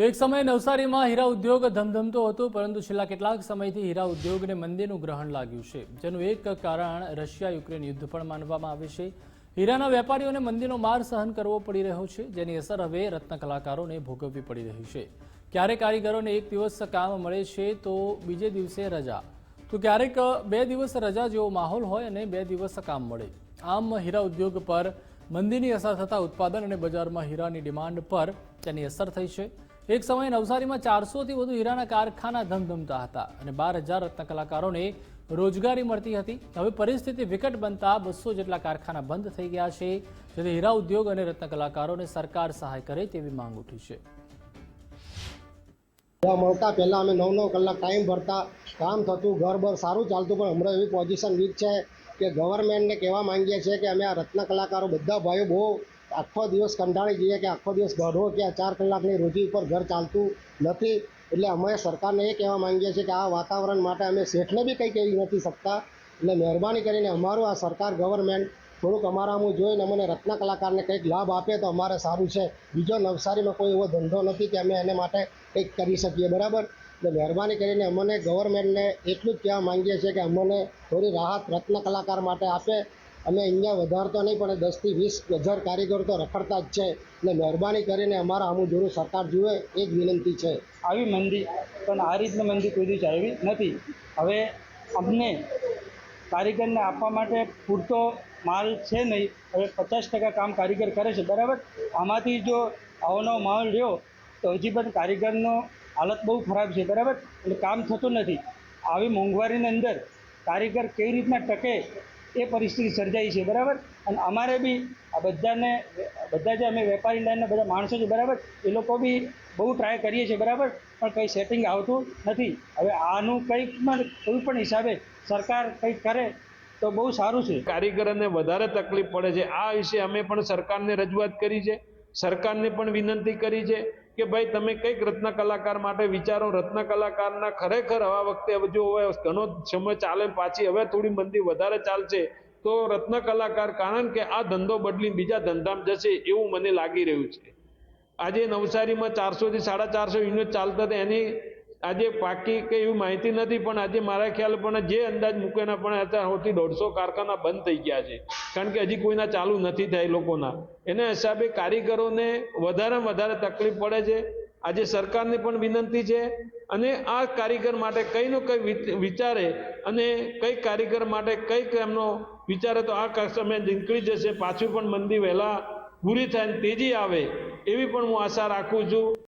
તો એક સમયે નવસારીમાં હીરા ઉદ્યોગ ધમધમતો હતો, પરંતુ છેલ્લા કેટલાક સમયથી હીરા ઉદ્યોગને મંદીનું ગ્રહણ લાગ્યું છે, જેનું એક કારણ રશિયા યુક્રેન યુદ્ધ પણ માનવામાં આવે છે। હીરાના વેપારીઓને મંદીનો માર સહન કરવો પડી રહ્યો છે, જેની અસર હવે રત્ન કલાકારોને ભોગવવી પડી રહી છે। ક્યારેક કારીગરોને એક દિવસ કામ મળે છે તો બીજે દિવસે રજા, તો ક્યારેક 2 દિવસ રજા જેવો માહોલ હોય અને 2 દિવસ કામ મળે। આમ હીરા ઉદ્યોગ પર મંદીની અસર થતાં ઉત્પાદન અને બજારમાં હીરાની ડિમાન્ડ પર તેની અસર થઈ છે। એક સમયે નવસારીમાં 400થી વધુ હીરાના કારખાના ધમધમતા હતા અને 12,000 રત્ન કલાકારોને રોજગારી મળતી હતી। હવે પરિસ્થિતિ વિકટ બનતા 200 જેટલા કારખાના બંધ થઈ ગયા છે, જેથી હીરા ઉદ્યોગ અને રત્ન કલાકારોને સરકાર સહાય કરે તેવી માંગ ઉઠી છે। મળતા પહેલાં અમે 9-9 કલાક ટાઈમ ભરતા, કામ થતું, ઘર સારું ચાલતું, પણ હમણાં એવી પોઝિશન વીક છે કે ગવર્મેન્ટને કહેવા માંગીએ છીએ કે અમે આ રત્ન કલાકારો બધા ભાઈઓ બહુ આખો દિવસ કંટાળી જઈએ કે આખો દિવસ ઘરો કે 4 કલાકની રોજી ઉપર ઘર ચાલતું નથી। એટલે અમે સરકારને એ કહેવા માંગીએ છીએ કે આ વાતાવરણ માટે અમે શેઠને બી કંઈ કહી નથી શકતા। એટલે મહેરબાની કરીને અમારું આ સરકાર ગવર્મેન્ટ થોડુંક અમારામાં જોઈને અમને રત્ન કલાકારને કંઈક લાભ આપે તો અમારે સારું છે। બીજો નવસારીમાં કોઈ એવો ધંધો નથી કે અમે એને માટે કંઈક કરી શકીએ, બરાબર। એટલે મહેરબાની કરીને અમને ગવર્મેન્ટને એટલું જ કહેવા માંગીએ છીએ કે અમને થોડી રાહત રત્ન કલાકાર માટે આપે। અમે અહીંયા વધારતો નહીં, પણ 10થી 20 હજાર કારીગર તો રખડતા જ છે। એટલે મહેરબાની કરીને અમારા આમું જોરું સરકાર જુએ એ જ વિનંતી છે। આવી મંદી પણ આ રીતની મંદી કોઈ દિવસ આવી નથી। હવે અમને કારીગરને આપવા માટે પૂરતો માલ છે નહીં। હવે 50% કામ કારીગર કરે છે, બરાબર। આમાંથી જો આવનો માલ રહ્યો તો હજી પણ કારીગરનો હાલત બહુ ખરાબ છે, બરાબર। એટલે કામ થતું નથી। આવી મોંઘવારીની અંદર કારીગર કેવી રીતના ટકે એ પરિસ્થિતિ સર્જાઈ છે, બરાબર। અને અમારે બી આ બધા જે અમે વેપારી લાઈનના બધા માણસો છે, બરાબર, એ લોકો બી બહુ ટ્રાય કરીએ છીએ, બરાબર, પણ કંઈ સેટિંગ આવતું નથી। હવે આનું કંઈક કોઈ પણ હિસાબે સરકાર કંઈક કરે તો બહુ સારું છે। કારીગરોને વધારે તકલીફ પડે છે। આ વિશે અમે પણ સરકારને રજૂઆત કરી છે, સરકારને પણ વિનંતી કરી છે કે ભાઈ તમે કંઈક રત્ન કલાકાર માટે વિચારો। રત્ન કલાકારના ખરેખર આ વખતે જો હવે ઘણો સમય ચાલે, પાછી હવે થોડી મંદી વધારે ચાલશે તો રત્ન કલાકાર, કારણ કે આ ધંધો બદલી બીજા ધંધામાં જશે એવું મને લાગી રહ્યું છે। આજે નવસારીમાં 400થી 450 યુનિટ ચાલતા હતા, એની આજે પાકી કંઈ એવી માહિતી નથી, પણ આજે મારા ખ્યાલ પણ જે અંદાજ મૂકેના પણ અત્યારે 150 કારખાના બંધ થઈ ગયા છે, કારણ કે હજી કોઈના ચાલુ નથી થાય લોકોના। એના હિસાબે કારીગરોને વધારે તકલીફ પડે છે। આજે સરકારને પણ વિનંતી છે અને આ કારીગર માટે કંઈ ને કંઈ વિચારે અને કંઈક કારીગર માટે કંઈક એમનો વિચારે તો આ સમય નીકળી જશે। પાછું પણ મંદી વહેલા પૂરી થાય, તેજી આવે એવી પણ હું આશા રાખું છું।